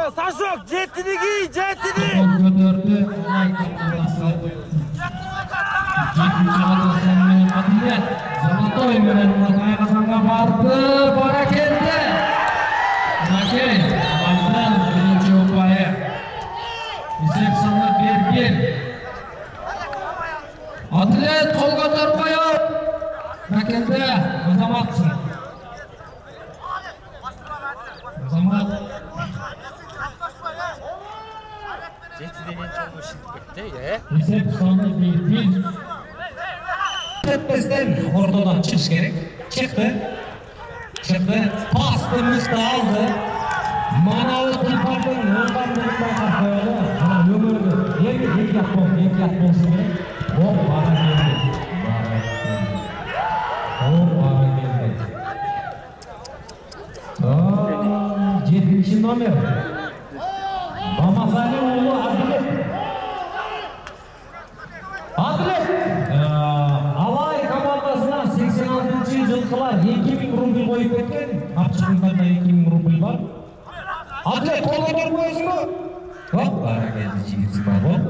Сашок, жетілігі, жетілі! Көтерді, оңай қақпасы. Жетінші атасымен Әділет. Золотой менен Ортай Қазанға барды, бара келді. Накей, Махран бірінші ұпайы. Есеп саны 1-1. Әділет қолға тұрмайы. Накелді, Азаматсың. Азамат. Жетідеген çoğu şimdi bitti ya. Есеп саны 1-1. Etmezden ortadan çıkış gerek. Çıktı. Pastı Müstü aldı. Manalı Tulpar'ın yoldan bölümden koyalım. Ömürdü. Yek yat bolsun gerek. Hop bana geldi. Жетінші номер. Мамасали oğlu Әділет. Алай командасына 86-шы жылқылар 2000 рубль қойып кеткен. Апшығындарда 2000 рубль бар. Әділет қолға тұрмайсың ба? Хоп, бара келді жігітсі бар ғой.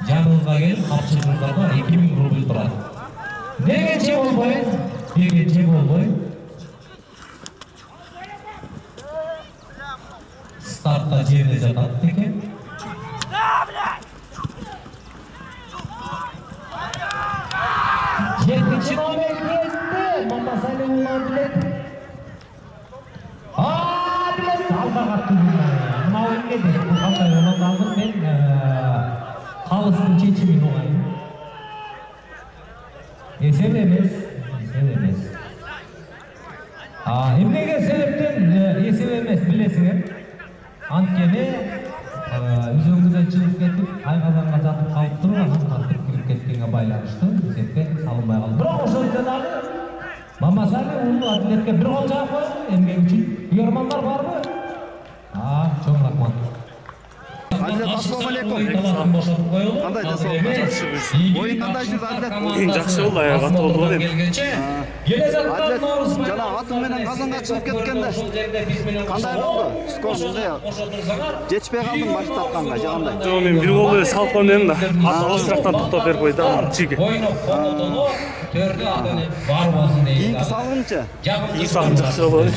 Жаныңызға келіп, қапшығыңыздарда 2000 рубль тұрады. Дегенше болбой. Стартта жерде жатады екен. Жетінші номер келді. Мамасали Әділет. Әділет алға қаттың. Мынау келді. Қандай онан алдым мен қалыстың шешімін оғайын. Есеп емес. Емнеге себептен есеп емес білесіңер. Анткені үзеңгіден шығып кетіп, Айқазанға жатып қалып тұрған, қаттып кіріп кеткенге байланышты есепке салынбай қалды. Бірақ ошо дағы Мамасали ұлы Әділетке бір қол жағып қойды, емгек үшін. Үйермандар бар ма? Чоң рахмат. Ассалаумалейкум. Қандай жасауға жақсы біз? Ойын қандай жүрді Әділет? Ең жақсы болды, аяқ аты болды ғой деп. Әділет, жаңа атыңменен Қазанға шығып кеткенде қандай болды? Скор жүзде жетпей қалдың башты тапқанға, жағандай? Жоқ, мен бір голды салып қойдым дедім да, алыстырақтан тоқтап беріп қойды чиге. Кейінгі салғыншы? Кейінгі салғын жақсы болды.